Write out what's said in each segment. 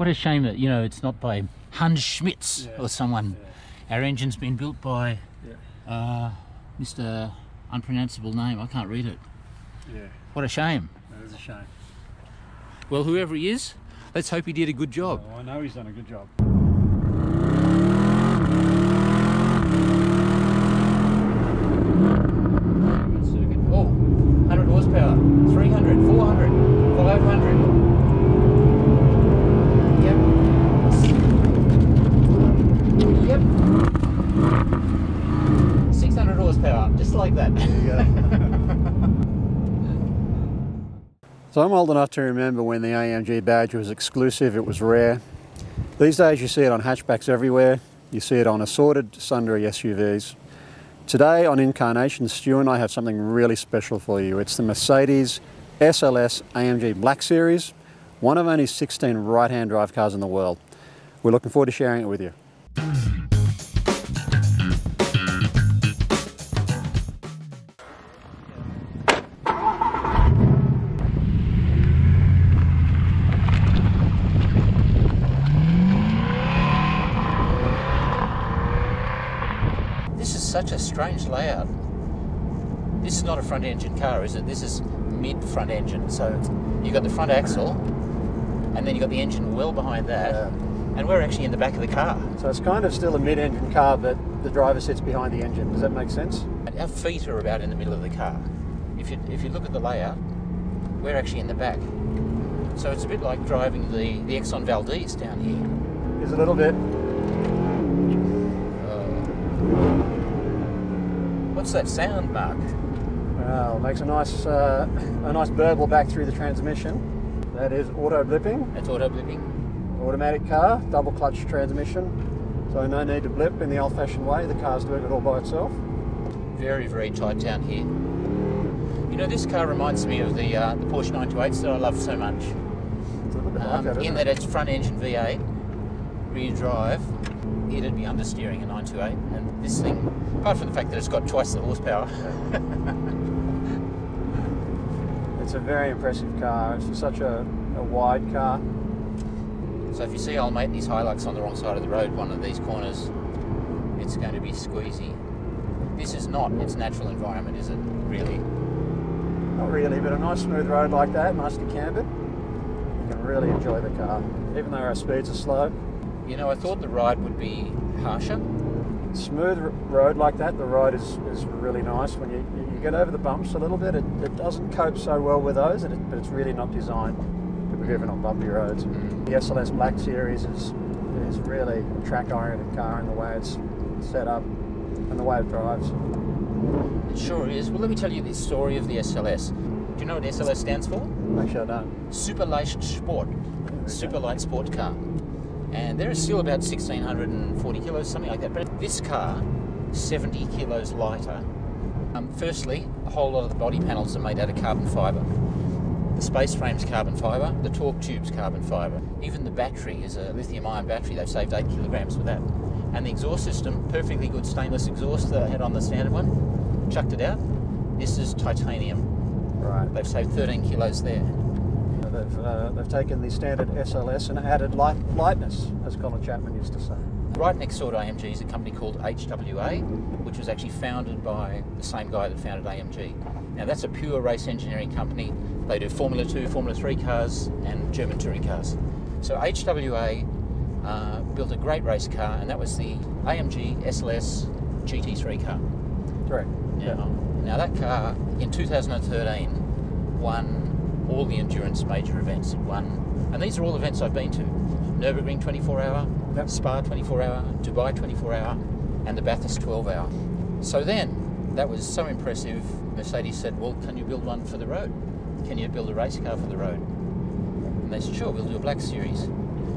What a shame that, you know, it's not by Hans Schmitz or someone. Yeah. Our engine's been built by Mr. Unpronounceable name. I can't read it. Yeah. What a shame. That is a shame. Well, whoever he is, let's hope he did a good job. Oh, I know he's done a good job. Oh, 100 horsepower, 300, 400, 500. Yep. 600 horsepower, just like that. There you go. So I'm old enough to remember when the AMG badge was exclusive, it was rare. These days you see it on hatchbacks everywhere, you see it on assorted sundry SUVs. Today on inCARnation, Stu and I have something really special for you. It's the Mercedes SLS AMG Black Series, one of only 16 right-hand drive cars in the world. We're looking forward to sharing it with you. This is such a strange layout. This is not a front engine car, is it? This is mid front engine. So you've got the front axle and then you've got the engine well behind that, and we're actually in the back of the car. So it's kind of still a mid-engine car, but the driver sits behind the engine. Does that make sense? And our feet are about in the middle of the car. If you look at the layout, we're actually in the back. So it's a bit like driving the Exxon Valdez down here. It's a little bit. What's that sound, Mark? Well, it makes a nice burble back through the transmission. That is auto blipping. That's auto blipping. Automatic car, double clutch transmission. So no need to blip in the old-fashioned way. The car's doing it all by itself. Very, very tight down here. You know, this car reminds me of the Porsche 928s that I love so much. It's a little bit like that, in that it's front engine V8, rear drive. It'd be understeering a 928, and this thing, apart from the fact that it's got twice the horsepower. It's a very impressive car. It's such a wide car. So if you see old mate and his Hilux on the wrong side of the road, one of these corners, it's going to be squeezy. This is not its natural environment, is it? Really? Not really, but a nice smooth road like that, nicely cambered, you can really enjoy the car, even though our speeds are slow. You know, I thought the ride would be harsher. Smooth road like that, the ride is really nice. When you get over the bumps a little bit, it doesn't cope so well with those, but it's really not designed to be driven on bumpy roads. The SLS Black Series is really a track-oriented car in the way it's set up and the way it drives. It sure is. Well, let me tell you the story of the SLS. Do you know what SLS stands for? Actually, I don't. Super Leicht Sport. Super light sport car. And there is still about 1,640 kilos, something like that. But this car, 70 kilos lighter. Firstly, a whole lot of the body panels are made out of carbon fibre. The space frame's carbon fibre, the torque tube's carbon fibre. Even the battery is a lithium-ion battery. They've saved 8 kilograms with that. And the exhaust system, perfectly good stainless exhaust that I had on the standard one, chucked it out. This is titanium. Right. They've saved 13 kilos there. They've taken the standard SLS and added lightness, as Colin Chapman used to say. Right next door to AMG is a company called HWA, which was actually founded by the same guy that founded AMG. Now that's a pure race engineering company. They do Formula 2, Formula 3 cars and German touring cars. So HWA built a great race car, and that was the AMG SLS GT3 car. Correct. Now that car in 2013 won all the endurance major events. It won, and these are all events I've been to: Nürburgring 24-hour, Spa 24-hour, Dubai 24-hour, and the Bathurst 12-hour. So then, that was so impressive, Mercedes said, well, can you build one for the road? Can you build a race car for the road? And they said, sure, we'll do a Black Series.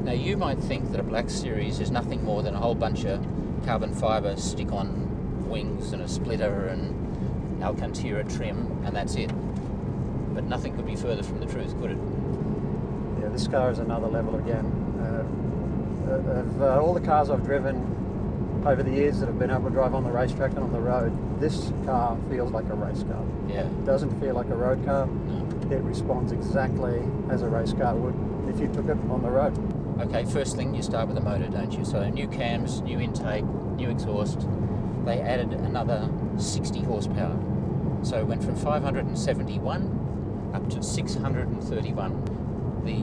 Now you might think that a Black Series is nothing more than a whole bunch of carbon fibre stick-on wings and a splitter and Alcantara trim, and that's it. But nothing could be further from the truth, could it? Yeah, this car is another level again. Of all the cars I've driven over the years that have been able to drive on the racetrack and on the road, this car feels like a race car. Yeah. It doesn't feel like a road car. No. It responds exactly as a race car would if you took it on the road. Okay, first thing, you start with the motor, don't you? So new cams, new intake, new exhaust. They added another 60 horsepower. So it went from 571 up to 631. The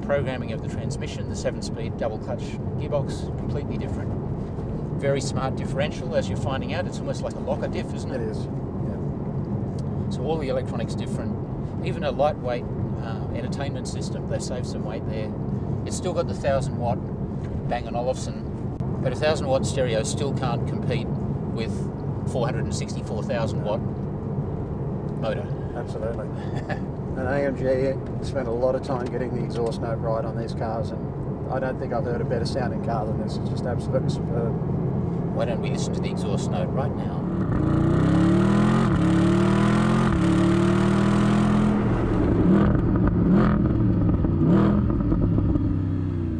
programming of the transmission, the 7-speed double clutch gearbox, completely different. Very smart differential, as you're finding out. It's almost like a locker diff, isn't it? It is, yeah. So all the electronics different. Even a lightweight entertainment system, they saved some weight there. It's still got the 1000 watt Bang & Olufsen, but a 1000 watt stereo still can't compete with 464,000 watt motor. Absolutely. And AMG spent a lot of time getting the exhaust note right on these cars, and I don't think I've heard a better sounding car than this. It's just absolutely superb. Why don't we listen to the exhaust note right now?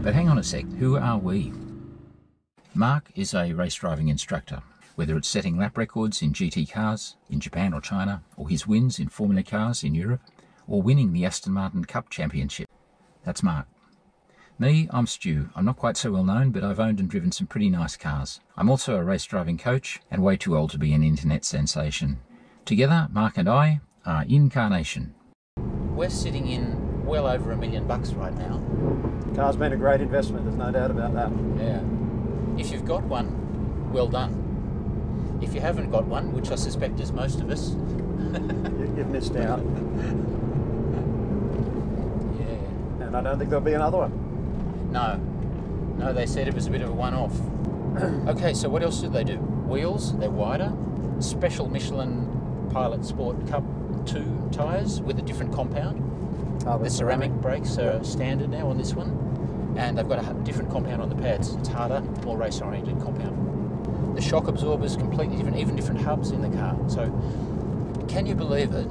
But hang on a sec, who are we? Mark is a race driving instructor, whether it's setting lap records in GT cars in Japan or China, or his wins in Formula cars in Europe, or winning the Aston Martin Cup Championship. That's Mark. Me, I'm Stu. I'm not quite so well known, but I've owned and driven some pretty nice cars. I'm also a race driving coach and way too old to be an internet sensation. Together, Mark and I are inCARnation. We're sitting in well over $1 million right now. The car's been a great investment, there's no doubt about that. Yeah. If you've got one, well done. If you haven't got one, which I suspect is most of us, You've missed out. yeah. And I don't think there'll be another one. No, they said it was a bit of a one-off. Okay, so what else did they do? Wheels, they're wider. Special Michelin Pilot Sport Cup 2 tyres with a different compound. The ceramic brakes are standard now on this one. And they've got a different compound on the pads. It's harder, more race-oriented compound. The shock absorbers completely different, even different hubs in the car. So, can you believe it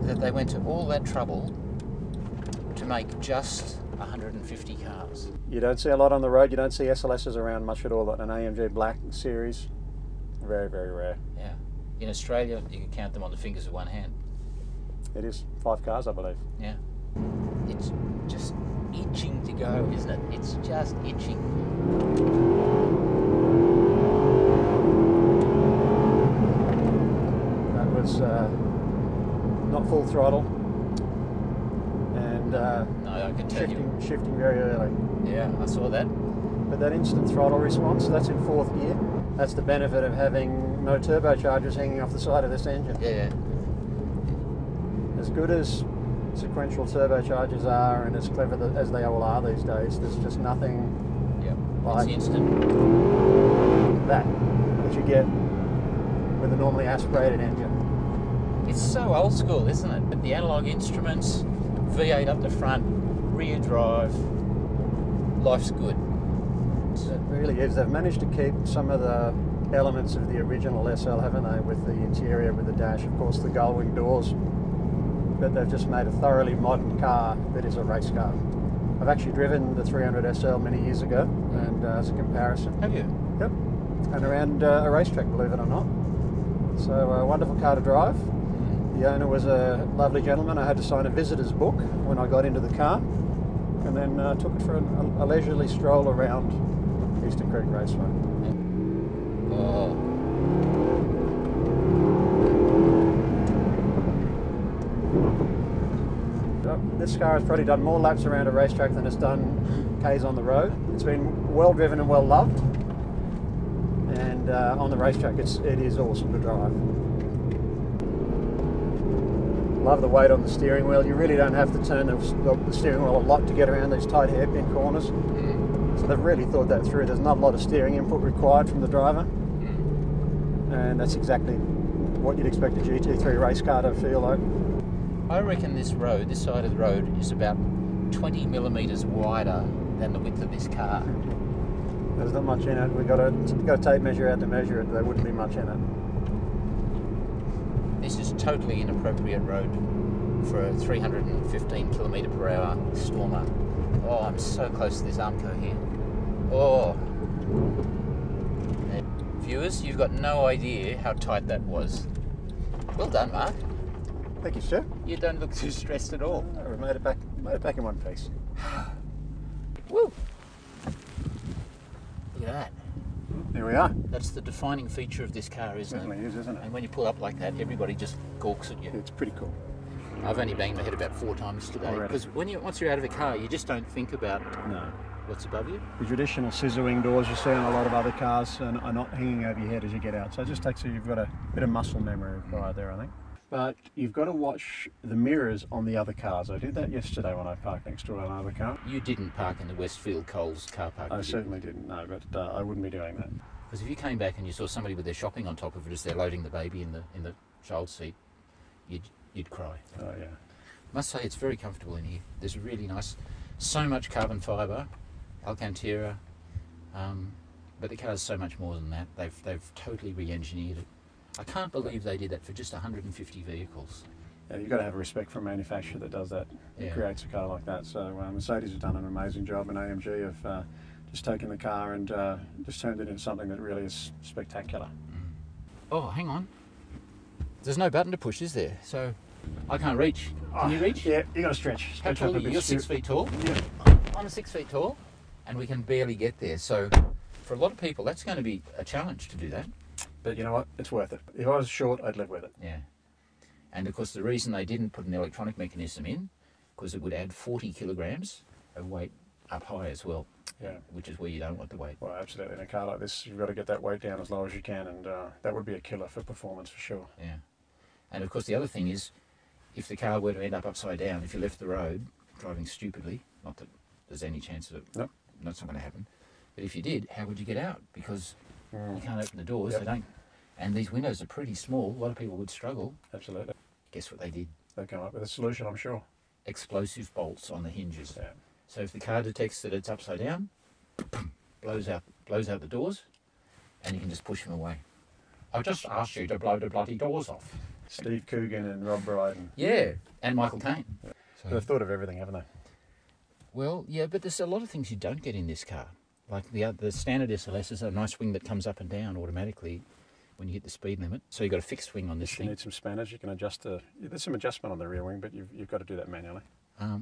that they went to all that trouble to make just 150 cars? You don't see a lot on the road, you don't see SLSs around much at all. An AMG Black Series, very, very rare. Yeah. In Australia, you can count them on the fingers of one hand. It is 5 cars, I believe. Yeah. It's just itching to go, isn't it? It's just itching. That was not full throttle, and No, I can tell shifting very early. Yeah, I saw that. But that instant throttle response, that's in 4th gear. That's the benefit of having no turbochargers hanging off the side of this engine. Yeah. As good as sequential turbochargers are, and as clever as they all are these days, there's just nothing like It's instant. that you get with a normally aspirated engine. It's so old school, isn't it? But the analog instruments, V8 up the front, rear drive, life's good. It really is. They've managed to keep some of the elements of the original SL, haven't they? With the interior, with the dash, of course, the GULL-WING doors. But they've just made a thoroughly modern car that is a race car. I've actually driven the 300 SL many years ago, and as a comparison. Have you? Yep. And around a racetrack, believe it or not. So a wonderful car to drive. The owner was a lovely gentleman. I had to sign a visitor's book when I got into the car, and then took it for a leisurely stroll around Eastern Creek Raceway. Oh. This car has probably done more laps around a racetrack than it's done Ks on the road. It's been well driven and well loved, and on the racetrack it is awesome to drive. Love the weight on the steering wheel. You really don't have to turn the steering wheel a lot to get around these tight hairpin corners. So they've really thought that through. There's not a lot of steering input required from the driver, and that's exactly what you'd expect a GT3 race car to feel like. I reckon this side of the road is about 20 millimetres wider than the width of this car. There's not much in it. We've got a tape measure out to measure it. There wouldn't be much in it. This is totally inappropriate road for a 315 km/h Stormer. Oh, I'm so close to this Armco here. Oh. Viewers, you've got no idea how tight that was. Well done, Mark. Thank you, sir. You don't look too stressed at all. We made it back in one piece. Woo! Here we are. That's the defining feature of this car, isn't it? Certainly is, isn't it? And when you pull up like that, everybody just gawks at you. It's pretty cool. I've only banged my head about 4 times today. Because once you're out of a car, you just don't think about what's above you. The traditional scissor wing doors you see on a lot of other cars are not hanging over your head as you get out. So it just takes you've got a bit of muscle memory required there, I think. But you've got to watch the mirrors on the other cars. I did that yesterday when I parked next door to another car. You didn't park in the Westfield Coles car park, I certainly didn't, no, but I wouldn't be doing that. Because if you came back and you saw somebody with their shopping on top of it as they're loading the baby in the child's seat, you'd cry. Oh, yeah. Must say it's very comfortable in here. There's a really nice, so much carbon fibre, Alcantara, but the car's so much more than that. They've totally re-engineered it. I can't believe they did that for just 150 vehicles. Yeah, you've got to have respect for a manufacturer that does that, creates a car like that. So Mercedes have done an amazing job, and AMG have just taken the car and just turned it into something that really is spectacular. Oh, hang on. There's no button to push, is there? So I can't reach. Can you reach? Yeah, you got to stretch. How tall are you? You're 6 feet tall? Yeah. I'm 6 feet tall, and we can barely get there. So for a lot of people, that's going to be a challenge to do that. But you know what? It's worth it. If I was short, I'd live with it. Yeah. And of course, the reason they didn't put an electronic mechanism in, because it would add 40 kilograms of weight up high as well. Yeah. Which is where you don't want the weight. Well, absolutely. In a car like this, you've got to get that weight down as low as you can, and that would be a killer for performance for sure. Yeah. And of course, the other thing is, if the car were to end up upside down, if you left the road driving stupidly, not that there's any chance of it, that's not going to happen. But if you did, how would you get out? Because you can't open the doors. They don't. And these windows are pretty small. A lot of people would struggle. Absolutely. Guess what they did? They've come up with a solution, I'm sure. Explosive bolts on the hinges. Yeah. So if the car detects that it's upside down, blows out the doors, and you can just push them away. I've just asked you to blow the bloody doors off. Steve Coogan and Rob Brydon. Yeah, and Michael Caine. Yeah. So they've thought of everything, haven't they? Well, yeah, but there's a lot of things you don't get in this car. Like the standard SLS is a nice wing that comes up and down automatically when you hit the speed limit. So you've got a fixed wing on this thing. You need some spanners. You can adjust there's some adjustment on the rear wing, but you've got to do that manually.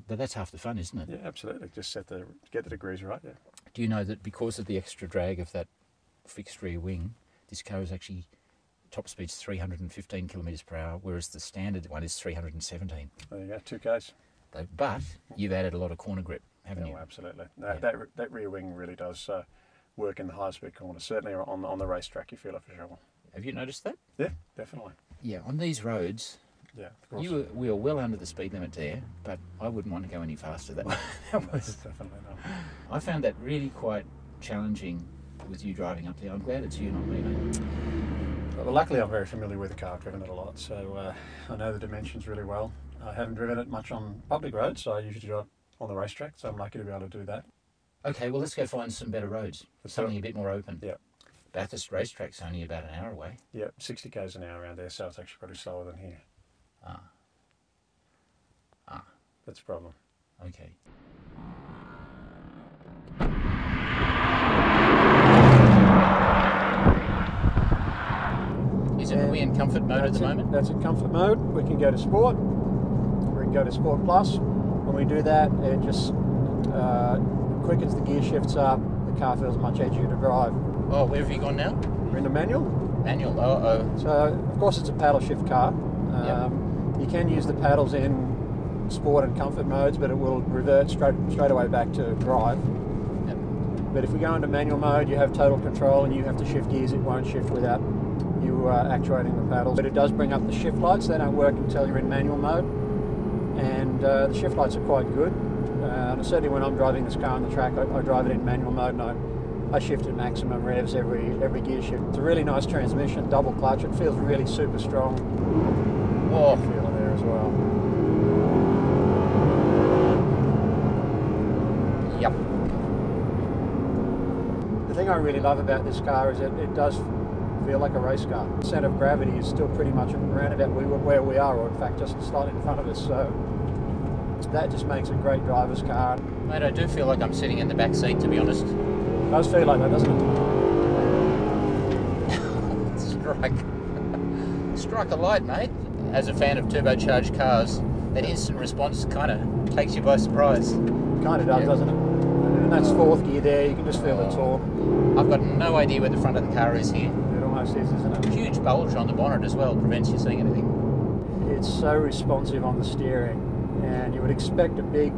But that's half the fun, isn't it? Yeah, absolutely. Just get the degrees right. Yeah. Do you know that because of the extra drag of that fixed rear wing, this car is actually top speed's 315 kilometres per hour, whereas the standard one is 317. There you go, 2Ks. But you've added a lot of corner grip, haven't you? Oh, absolutely. That rear wing really does work in the high speed corners. Certainly on the racetrack, you feel it for sure. Have you noticed that? Yeah, definitely. Yeah, on these roads, yeah, of course. We were well under the speed limit there, but I wouldn't want to go any faster. That was definitely not. I found that really quite challenging with you driving up there. I'm glad it's you, not me, mate. Well, luckily I'm very familiar with the car. I've driven it a lot, so I know the dimensions really well. I haven't driven it much on public roads, so I usually drive on the racetrack, so I'm lucky to be able to do that. Okay, well, let's go find some better roads, something a bit more open. Yeah. Bathurst Racetrack's only about an hour away. Yeah, 60 k's an hour around there, so it's actually probably slower than here. That's a problem. Okay. Are we in comfort mode at the moment? That's in comfort mode. We can go to sport. We can go to sport plus. When we do that, it just quickens the gear shifts up. The car feels much edgier to drive. Oh, where have you gone now? We're in the manual. Manual. So of course it's a paddle shift car. You can use the paddles in sport and comfort modes, but it will revert straight away back to drive. Yep. But if we go into manual mode, you have total control and you have to shift gears. It won't shift without you actuating the paddles. But it does bring up the shift lights. They don't work until you're in manual mode, and the shift lights are quite good. And certainly when I'm driving this car on the track, I drive it in manual mode, and I shift at maximum revs every gear shift. It's a really nice transmission, double clutch. It feels really super strong. Oh, feel it there as well. Yep. The thing I really love about this car is that it does feel like a race car. The centre of gravity is still pretty much around about where we are, or in fact just slightly in front of us. So that just makes a great driver's car. Mate, I do feel like I'm sitting in the back seat, to be honest. It does feel like that, doesn't it? Strike a light, mate. As a fan of turbocharged cars, that instant response kind of takes you by surprise. Kind of does, doesn't it? and that's fourth gear there. You can just feel the torque. I've got no idea where the front of the car is here. It almost is, isn't it? Huge bulge on the bonnet as well, prevents you seeing anything. It's so responsive on the steering, and you would expect the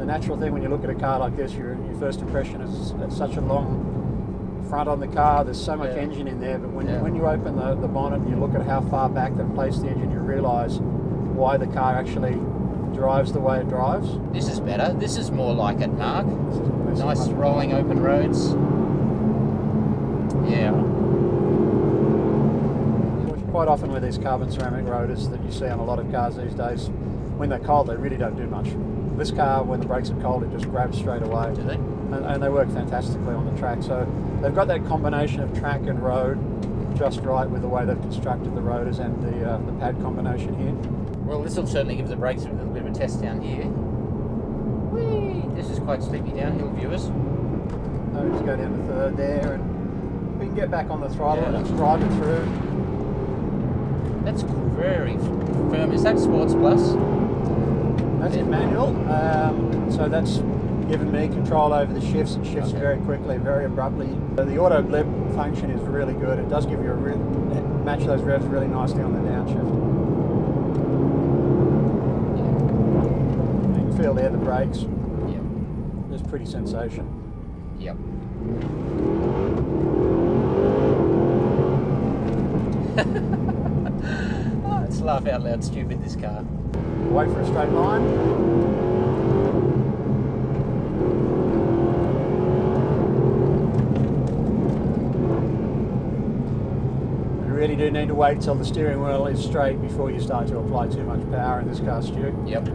natural thing when you look at a car like this, your first impression is it's such a long front on the car, there's so much engine in there, but when you open the bonnet and you look at how far back they've placed the engine, you realise why the car actually drives the way it drives. This is better. This is more like it, Mark. Nice rolling open roads. Yeah. Quite often with these carbon ceramic rotors that you see on a lot of cars these days, when they're cold they really don't do much. This car, when the brakes are cold, it just grabs straight away. Do they? And they work fantastically on the track. So they've got that combination of track and road just right with the way they've constructed the rotors and the pad combination here. Well, this will certainly give the brakes a little bit of a test down here. Whee! This is quite steepy downhill, viewers. So just go down to third there, and we can get back on the throttle and just drive it through. That's very firm. Is that Sports Plus? That's in manual. So that's given me control over the shifts. It shifts very quickly, very abruptly. The auto blip function is really good. It does give you match those revs really nicely on the downshift. You can feel there the brakes. Yep. It's pretty sensation. Yep. Oh, it's laugh out loud stupid, this car. Wait for a straight line. You really do need to wait till the steering wheel is straight before you start to apply too much power in this car, Stu. Yep.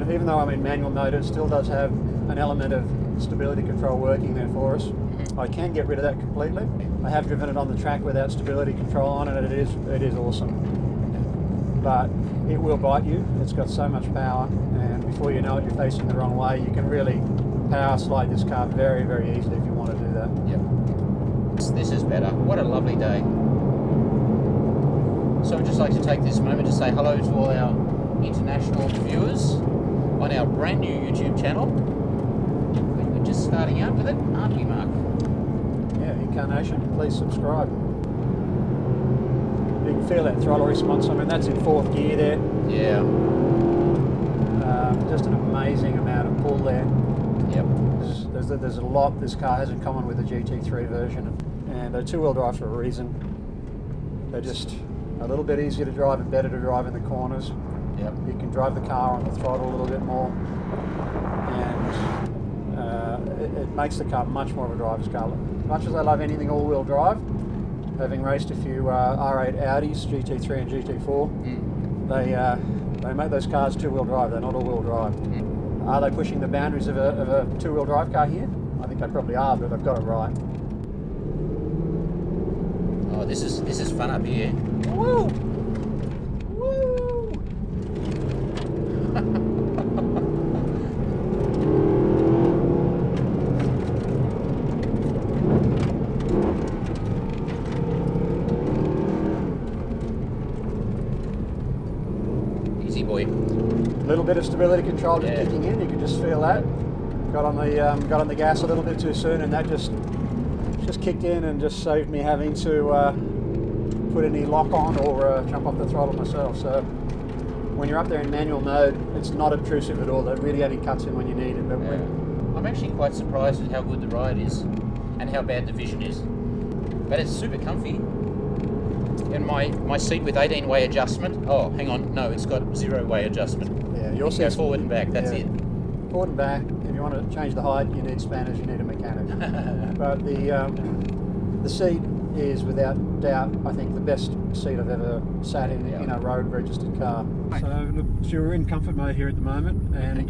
Even though I'm in manual mode, it still does have an element of stability control working there for us. I can get rid of that completely. I have driven it on the track without stability control on it, and it is awesome. But it will bite you. It's got so much power, and before you know it, you're facing the wrong way. You can really power slide this car very, very easily if you want to do that. Yep. This is better. What a lovely day. So I'd just like to take this moment to say hello to all our international viewers on our brand new YouTube channel. We're just starting out with it, aren't we, Mark? Yeah, inCARnation. Please subscribe. You can feel that throttle response. I mean, that's in fourth gear there. Yeah. Just an amazing amount of pull there. Yep. There's a lot this car has in common with the GT3 version, and they're two-wheel drive for a reason. They're just a little bit easier to drive and better to drive in the corners. Yep. You can drive the car on the throttle a little bit more, and it makes the car much more of a driver's car. As much as I love anything all-wheel drive, having raced a few R8 Audis, GT3 and GT4, they make those cars two-wheel drive. They're not all-wheel drive. Are they pushing the boundaries of a two-wheel drive car here? I think they probably are, but they've got it right. Oh, this is fun up here. Woo! Woo! Easy boy. A little bit of stability control just kicking in. You can just feel that. Got on the gas a little bit too soon, and that just kicked in and just saved me having to put any lock on or jump off the throttle myself. So when you're up there in manual mode, it's not obtrusive at all. It really only cuts in when you need it. But I'm actually quite surprised at how good the ride is and how bad the vision is. But it's super comfy. And my seat with 18-way adjustment. Oh, hang on. No, it's got 0-way adjustment. Yeah, your seat's forward and back. That's it. Forward and back. If you want to change the height, you need spanners. You need a mechanic. But the seat is without doubt, I think, the best seat I've ever sat in a road registered car. So look, we're in comfort mode here at the moment, and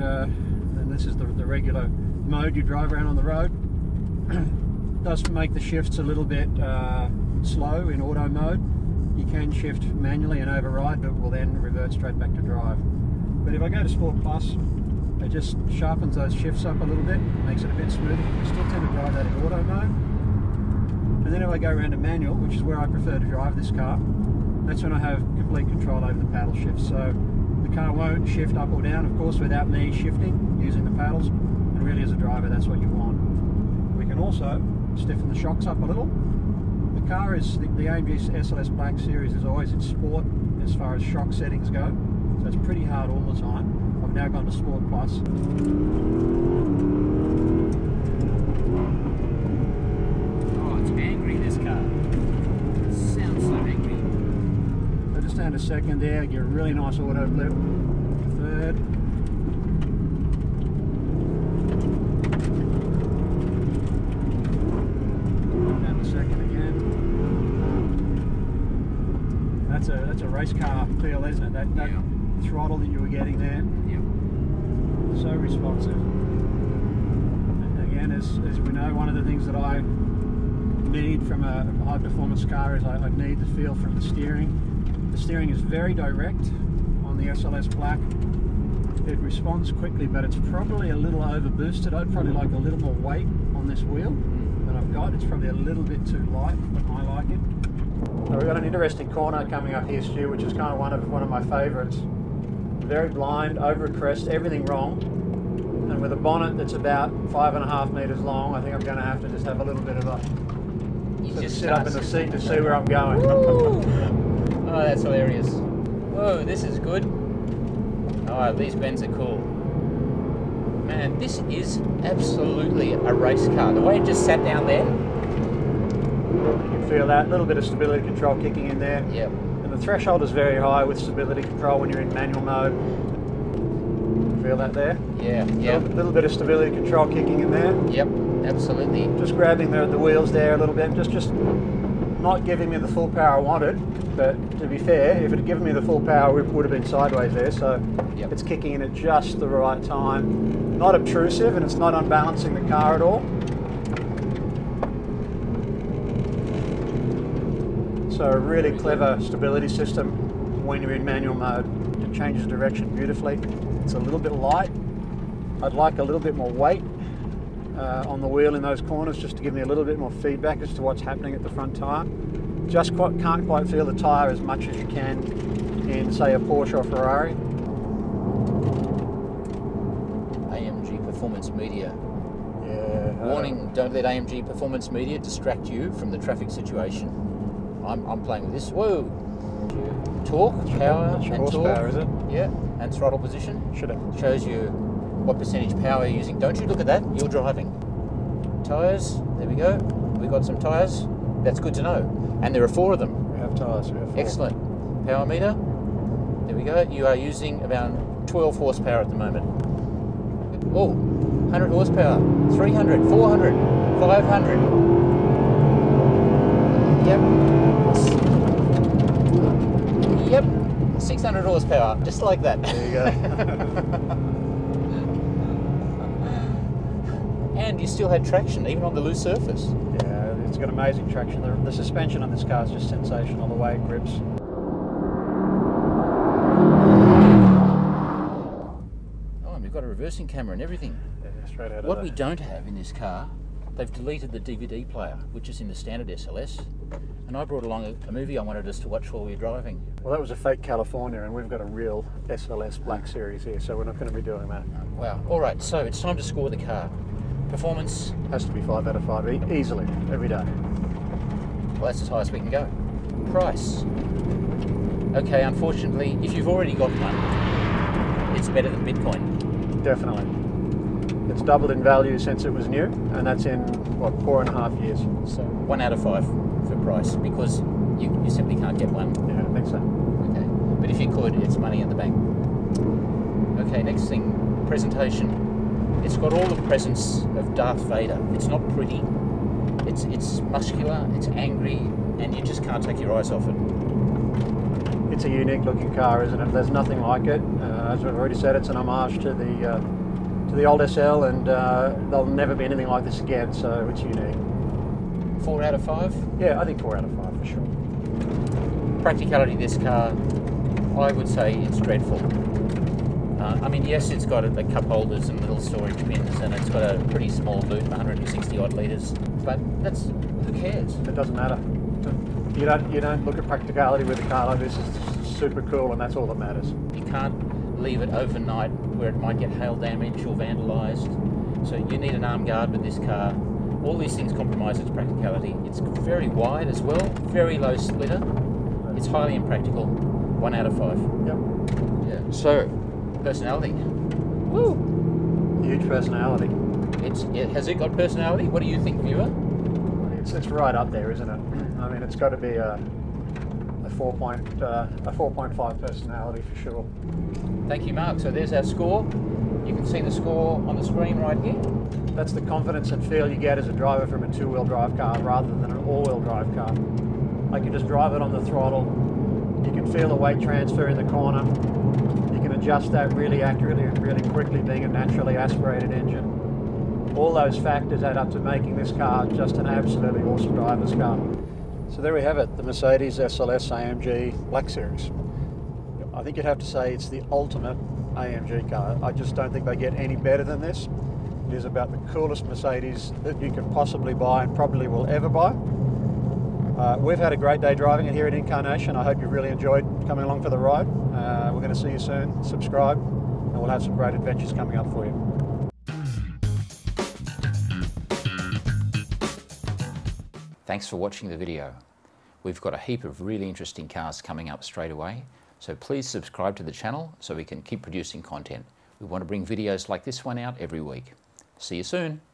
this is the regular mode you drive around on the road. Does make the shifts a little bit slow in auto mode. You can shift manually and override, but will then revert straight back to drive. But if I go to Sport Plus, it just sharpens those shifts up a little bit, makes it a bit smoother. I still tend to drive that in auto mode. And then if I go around to manual, which is where I prefer to drive this car, that's when I have complete control over the paddle shifts. So the car won't shift up or down, of course, without me shifting using the paddles. And really as a driver that's what you want. We can also stiffen the shocks up a little. The car is, the AMG SLS Black Series is always in sport as far as shock settings go, so it's pretty hard all the time. I've now gone to Sport Plus. Oh, it's angry, this car. It sounds so angry. So just down to second there, get a really nice auto flip. Third. Down to second again. That's a race car feel, isn't it? That yeah. Throttle that you were getting there. Yep. So responsive. And again, as we know, one of the things that I need from a high performance car is I need the feel from the steering. The steering is very direct on the SLS Black. It responds quickly, but it's probably a little over boosted. I'd probably like a little more weight on this wheel than I've got. It's probably a little bit too light, but I like it. So we've got an interesting corner coming up here, Stu, which is kind of one of my favourites. Very blind, over a crest, everything wrong, and with a bonnet that's about 5.5 metres long, I think I'm going to have to just have a little bit of a sit up in the seat to see where I'm going. Oh, that's hilarious. Whoa, this is good. Oh, these bends are cool. Man, this is absolutely a race car. The way it just sat down there. You can feel that, little bit of stability control kicking in there. Yep. And the threshold is very high with stability control when you're in manual mode. Feel that there? Yeah, yeah. Little bit of stability control kicking in there. Yep, absolutely. Just grabbing the wheels there a little bit, just not giving me the full power I wanted. But to be fair, if it had given me the full power, it would have been sideways there. So yep. It's kicking in at just the right time. Not obtrusive, and it's not unbalancing the car at all. So a really clever stability system when you're in manual mode. It changes direction beautifully. It's a little bit light. I'd like a little bit more weight on the wheel in those corners, just to give me a little bit more feedback as to what's happening at the front tyre. Just can't quite feel the tyre as much as you can in, say, a Porsche or Ferrari. AMG Performance Media. Yeah. Warning, don't let AMG Performance Media distract you from the traffic situation. I'm playing with this. Whoa! Torque, power, that's your and horsepower, torque. is it? Yeah, and throttle position. Should it? Shows you what percentage power you're using. Don't you look at that, you're driving. Tyres, there we go. We've got some tyres. That's good to know. And there are 4 of them. We have tyres, we have 4. Excellent. Power meter. There we go. You are using about 12 horsepower at the moment. Oh, 100 horsepower, 300, 400, 500. Yep. Yep. 600 horsepower, just like that. There you go. And you still had traction, even on the loose surface. Yeah, it's got amazing traction. The suspension on this car is just sensational, the way it grips. Oh, and we've got a reversing camera and everything. Yeah, straight out of What that. we don't have in this car, they've deleted the DVD player, which is in the standard SLS. And I brought along a movie I wanted us to watch while we were driving. Well, that was a fake California, and we've got a real SLS Black Series here, so we're not going to be doing that. Wow. All right, so it's time to score the car. Performance. Has to be 5 out of 5, easily, every day. Well, that's as high as we can go. Price. Okay, unfortunately, if you've already got one, it's better than Bitcoin. Definitely. It's doubled in value since it was new, and that's in, what, 4.5 years. So 1 out of 5 for price, because you simply can't get one. Yeah, I think so. Okay, but if you could, it's money in the bank. Okay, next thing, presentation. It's got all the presence of Darth Vader. It's not pretty. It's muscular. It's angry, and you just can't take your eyes off it. It's a unique looking car, isn't it? There's nothing like it. As I've already said, it's an homage to the old SL, and there'll never be anything like this again. So it's unique. 4 out of 5? Yeah, I think 4 out of 5 for sure. Practicality of this car, I would say it's dreadful. I mean, yes, it's got a cup holders and little storage bins, and it's got a pretty small boot, 160 odd litres. But who cares? It doesn't matter. You don't look at practicality with a car like this. It's super cool, and that's all that matters. You can't leave it overnight where it might get hail damage or vandalised. So you need an arm guard with this car. All these things compromise its practicality. It's very wide as well, very low splitter. It's highly impractical. 1 out of 5. Yep. Yeah. So, personality. Woo! Huge personality. Has it got personality? What do you think, viewer? It's right up there, isn't it? I mean, it's got to be a 4.5 personality for sure. Thank you, Mark. So there's our score. You can see the score on the screen right here. That's the confidence and feel you get as a driver from a two-wheel drive car rather than an all-wheel drive car. Like, you just drive it on the throttle, you can feel the weight transfer in the corner, you can adjust that really accurately and really quickly, being a naturally aspirated engine. All those factors add up to making this car just an absolutely awesome driver's car. So there we have it, the Mercedes SLS AMG Black Series. I think you'd have to say it's the ultimate AMG car. I just don't think they get any better than this. It is about the coolest Mercedes that you can possibly buy and probably will ever buy. We've had a great day driving it here at inCARnation. I hope you've really enjoyed coming along for the ride. We're going to see you soon. Subscribe and we'll have some great adventures coming up for you. Thanks for watching the video. We've got a heap of really interesting cars coming up straight away, so please subscribe to the channel so we can keep producing content. We want to bring videos like this one out every week. See you soon.